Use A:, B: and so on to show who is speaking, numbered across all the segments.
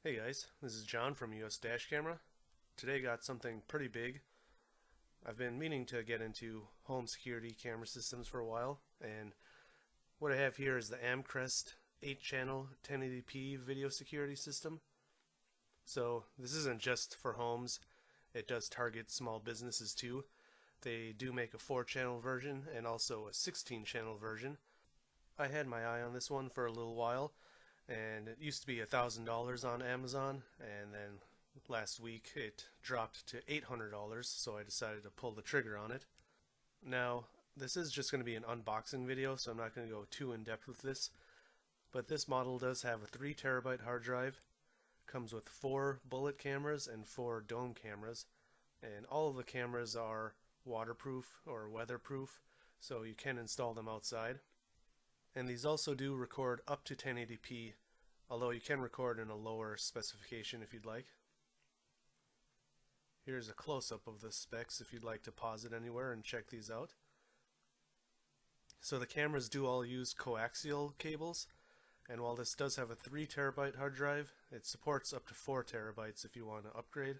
A: Hey guys, this is John from US Dash Camera. Today got something pretty big. I've been meaning to get into home security camera systems for a while, and what I have here is the Amcrest 8-channel 1080p video security system. So this isn't just for homes, it does target small businesses too. They do make a 4-channel version and also a 16-channel version. I had my eye on this one for a little while, and it used to be $1,000 on Amazon, and then last week it dropped to $800, so I decided to pull the trigger on it. Now, this is just going to be an unboxing video, so I'm not going to go too in depth with this, but this model does have a 3 terabyte hard drive, comes with 4 bullet cameras and 4 dome cameras, and all of the cameras are waterproof or weatherproof, so you can install them outside. And these also do record up to 1080p, although you can record in a lower specification if you'd like. Here's a close-up of the specs if you'd like to pause it anywhere and check these out. So the cameras do all use coaxial cables, and while this does have a 3 terabyte hard drive, it supports up to 4 terabytes if you want to upgrade.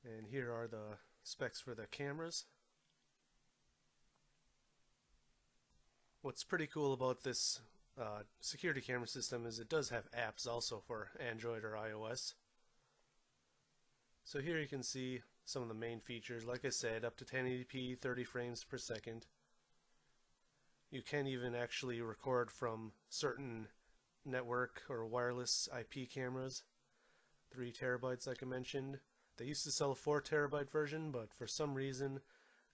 A: And here are the specs for the cameras. What's pretty cool about this security camera system is it does have apps also for Android or iOS. So here you can see some of the main features. Like I said, up to 1080p, 30 frames per second. You can even actually record from certain network or wireless IP cameras. 3 terabytes like I mentioned. They used to sell a 4 terabyte version, but for some reason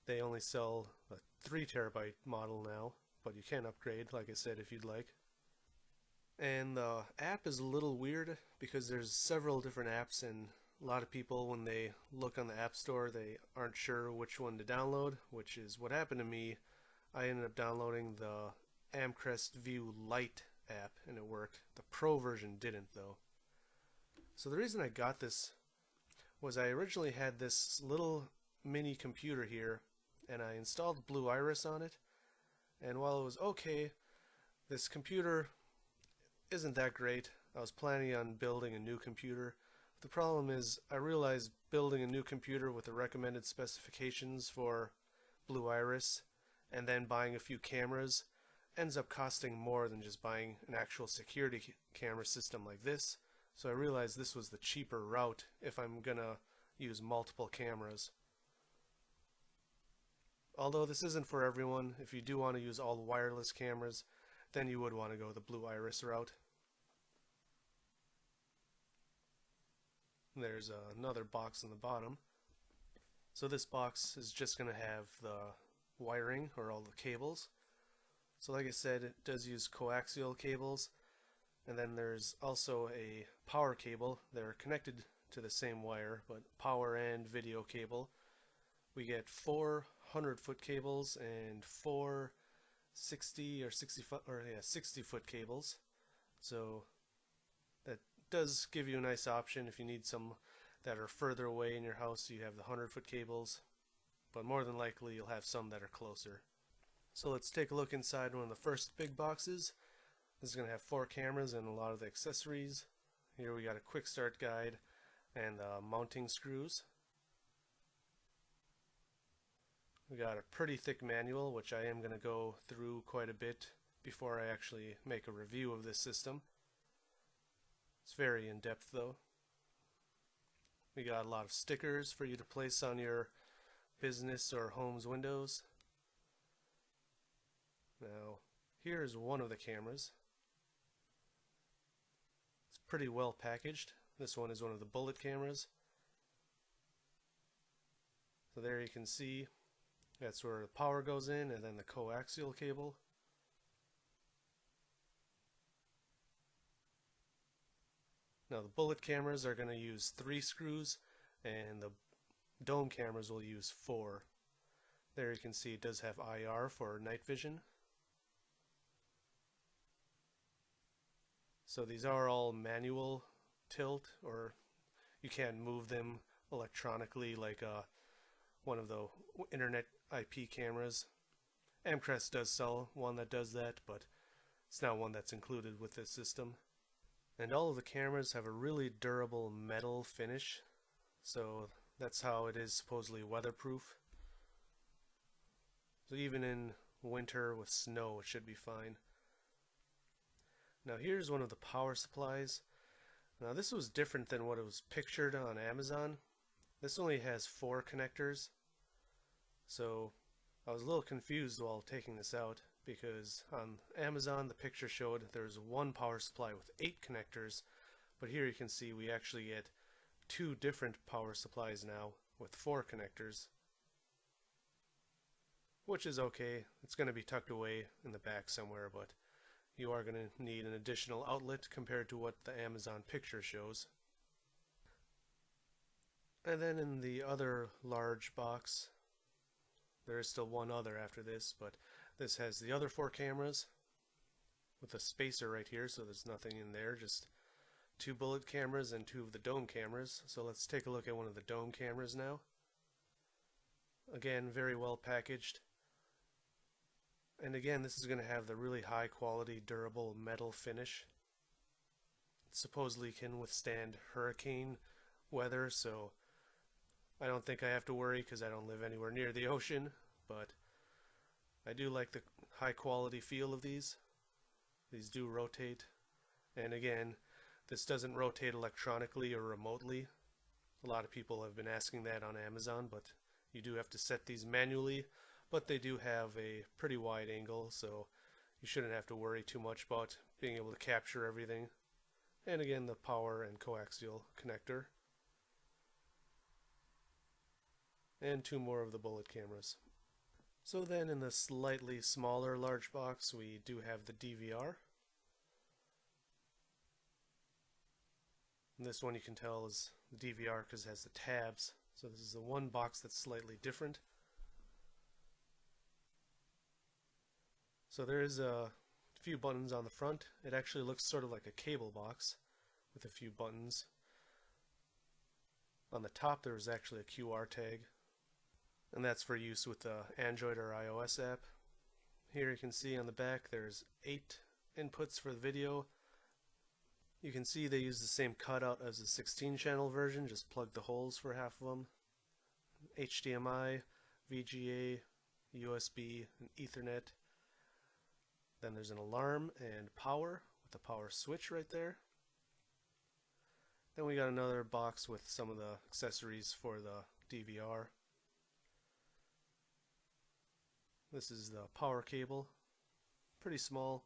A: they only sell a 3 terabyte model now. But you can upgrade, like I said, if you'd like. And the app is a little weird because there's several different apps, and a lot of people, when they look on the App Store, they aren't sure which one to download, which is what happened to me. I ended up downloading the Amcrest View Lite app, and it worked. The Pro version didn't, though. So the reason I got this was I originally had this little mini computer here, and I installed Blue Iris on it. And while it was okay, this computer isn't that great. I was planning on building a new computer. The problem is I realized building a new computer with the recommended specifications for Blue Iris and then buying a few cameras ends up costing more than just buying an actual security camera system like this. So I realized this was the cheaper route if I'm gonna use multiple cameras. Although this isn't for everyone, if you do want to use all the wireless cameras, then you would want to go the Blue Iris route. There's another box on the bottom. So this box is just going to have the wiring, or all the cables. So like I said, it does use coaxial cables, and then there's also a power cable. They're connected to the same wire, but power and video cable. We get 4 100-foot cables and 4 60 or 60-foot cables. So that does give you a nice option if you need some that are further away in your house. You have the 100-foot cables, but more than likely you'll have some that are closer. So let's take a look inside one of the first big boxes. This is going to have 4 cameras and a lot of the accessories. Here we got a quick start guide and mounting screws. We got a pretty thick manual, which I am going to go through quite a bit before I actually make a review of this system. It's very in-depth though. We got a lot of stickers for you to place on your business or home's windows. Now, here's one of the cameras. It's pretty well packaged. This one is one of the bullet cameras. So there you can see that's where the power goes in, and then the coaxial cable. Now the bullet cameras are going to use 3 screws, and the dome cameras will use 4. There you can see it does have IR for night vision. So these are all manual tilt, or you can't move them electronically like one of the internet IP cameras. Amcrest does sell one that does that, but it's not one that's included with this system. And all of the cameras have a really durable metal finish, so that's how it is supposedly weatherproof. So even in winter with snow it should be fine. Now here's one of the power supplies. Now this was different than what it was pictured on Amazon. This only has 4 connectors, so I was a little confused while taking this out, because on Amazon the picture showed there's one power supply with 8 connectors, but here you can see we actually get 2 different power supplies now with 4 connectors, which is okay. It's going to be tucked away in the back somewhere, but you are going to need an additional outlet compared to what the Amazon picture shows. And then in the other large box, there is still one other after this, but this has the other 4 cameras with a spacer right here, so there's nothing in there, just 2 bullet cameras and 2 of the dome cameras. So let's take a look at one of the dome cameras now. Again, very well packaged. And again, this is going to have the really high quality durable metal finish. It supposedly can withstand hurricane weather, so I don't think I have to worry because I don't live anywhere near the ocean, but I do like the high quality feel of these. These do rotate, and again, this doesn't rotate electronically or remotely. A lot of people have been asking that on Amazon, but you do have to set these manually, but they do have a pretty wide angle, so you shouldn't have to worry too much about being able to capture everything. And again, the power and coaxial connector. And 2 more of the bullet cameras. So then in the slightly smaller large box we do have the DVR. And this one you can tell is the DVR because it has the tabs. So this is the one box that's slightly different. So there is a few buttons on the front. It actually looks sort of like a cable box with a few buttons. On the top there is actually a QR tag, and that's for use with the Android or iOS app. Here you can see on the back there's 8 inputs for the video. You can see they use the same cutout as the 16 channel version, just plug the holes for half of them. HDMI, VGA, USB, and Ethernet. Then there's an alarm and power with the power switch right there. Then we got another box with some of the accessories for the DVR. This is the power cable, pretty small.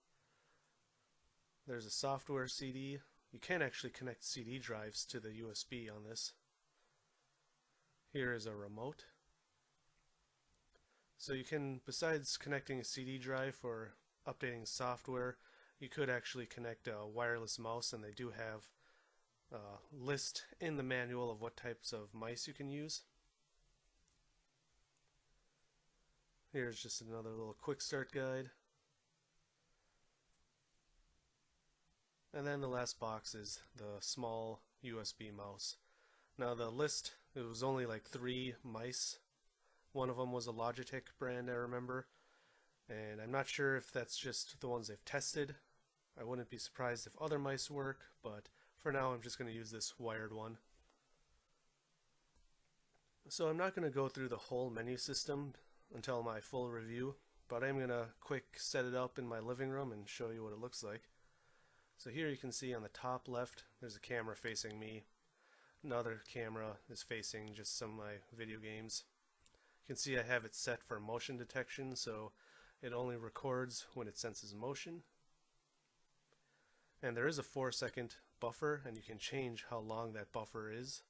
A: There's a software CD. You can actually connect CD drives to the USB on this. Here is a remote. So you can, besides connecting a CD drive for updating software, you could actually connect a wireless mouse, and they do have a list in the manual of what types of mice you can use. Here's just another little quick start guide. And then the last box is the small USB mouse. Now the list, it was only like 3 mice. One of them was a Logitech brand, I remember. And I'm not sure if that's just the ones they've tested. I wouldn't be surprised if other mice work, but for now I'm just going to use this wired one. So I'm not going to go through the whole menu system until my full review, but I'm going to quick set it up in my living room and show you what it looks like. So here you can see on the top left there's a camera facing me. Another camera is facing just some of my video games. You can see I have it set for motion detection, so it only records when it senses motion. And there is a 4-second buffer, and you can change how long that buffer is.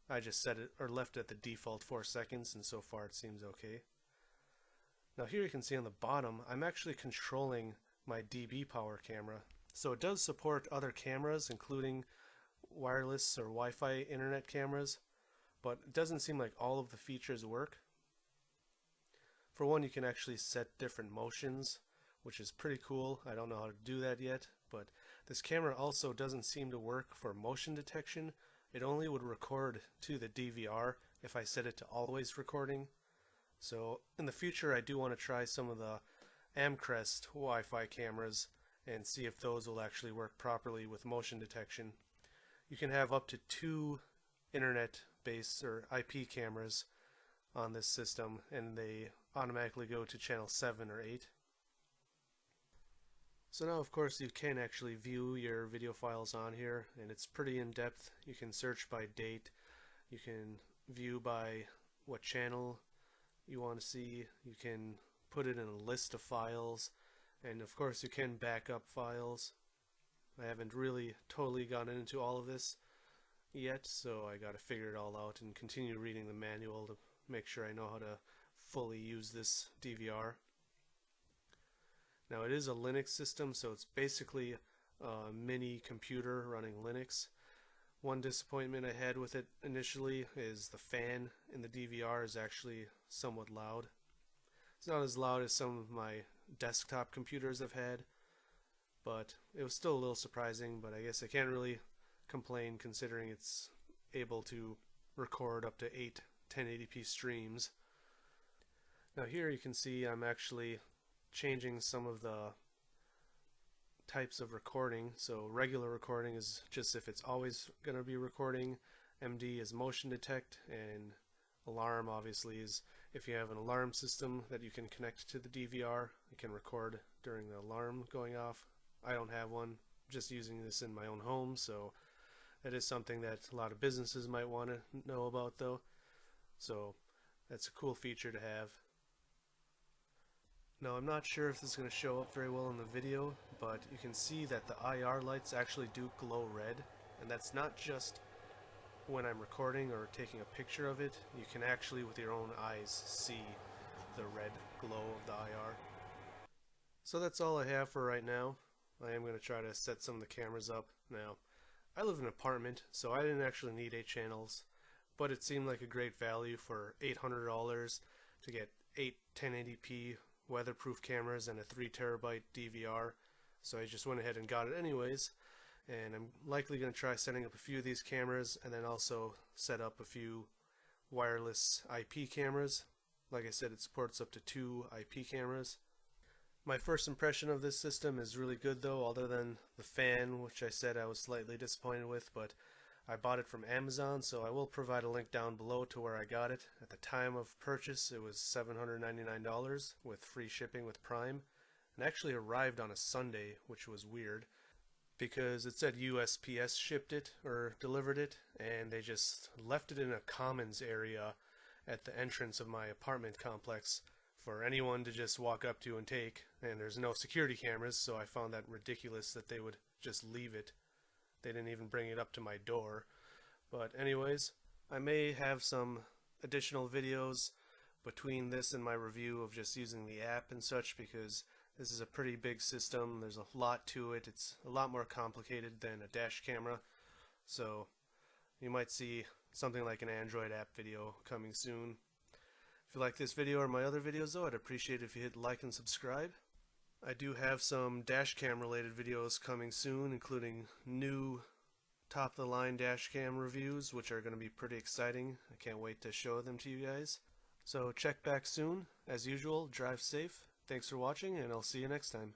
A: I just set it, or left it at the default 4 seconds, and so far it seems okay. Now here you can see on the bottom, I'm actually controlling my DB power camera. So it does support other cameras, including wireless or Wi-Fi internet cameras, but it doesn't seem like all of the features work. For one, you can actually set different motions, which is pretty cool. I don't know how to do that yet, but this camera also doesn't seem to work for motion detection. It only would record to the DVR if I set it to always recording. So in the future I do want to try some of the Amcrest Wi-Fi cameras and see if those will actually work properly with motion detection. You can have up to 2 internet-based or IP cameras on this system, and they automatically go to channel 7 or 8. So now of course you can actually view your video files on here, and it's pretty in-depth. You can search by date, you can view by what channel you want to see, you can put it in a list of files, and of course you can back up files. I haven't really totally gotten into all of this yet, so I gotta figure it all out and continue reading the manual to make sure I know how to fully use this DVR. Now it is a Linux system, so it's basically a mini computer running Linux. One disappointment I had with it initially is the fan in the DVR is actually somewhat loud. It's not as loud as some of my desktop computers I've had, but it was still a little surprising, but I guess I can't really complain considering it's able to record up to 8 1080p streams. Now here you can see I'm actually changing some of the types of recording. So regular recording is just if it's always going to be recording. MD is motion detect, and alarm obviously is if you have an alarm system that you can connect to the DVR, it can record during the alarm going off. I don't have one, I'm just using this in my own home, so that is something that a lot of businesses might want to know about though. So that's a cool feature to have. Now I'm not sure if this is going to show up very well in the video, but you can see that the IR lights actually do glow red, and that's not just when I'm recording or taking a picture of it. You can actually with your own eyes see the red glow of the IR. So that's all I have for right now. I am going to try to set some of the cameras up. Now I live in an apartment, so I didn't actually need 8 channels, but it seemed like a great value for $800 to get 8 1080p weatherproof cameras and a 3TB DVR, so I just went ahead and got it anyways. And I'm likely going to try setting up a few of these cameras, and then also set up a few wireless IP cameras. Like I said, it supports up to 2 IP cameras. My first impression of this system is really good though, other than the fan, which I said I was slightly disappointed with, but I bought it from Amazon, so I will provide a link down below to where I got it. At the time of purchase it was $799 with free shipping with Prime, and actually arrived on a Sunday, which was weird because it said USPS shipped it or delivered it, and they just left it in a commons area at the entrance of my apartment complex for anyone to just walk up to and take, and there's no security cameras, so I found that ridiculous that they would just leave it. They didn't even bring it up to my door. But anyways, I may have some additional videos between this and my review of just using the app and such, because this is a pretty big system. There's a lot to it. It's a lot more complicated than a dash camera, so you might see something like an Android app video coming soon. If you like this video or my other videos though, I'd appreciate it if you hit like and subscribe. I do have some dash cam related videos coming soon, including new top of the line dash cam reviews, which are going to be pretty exciting. I can't wait to show them to you guys. So check back soon. As usual, drive safe. Thanks for watching, and I'll see you next time.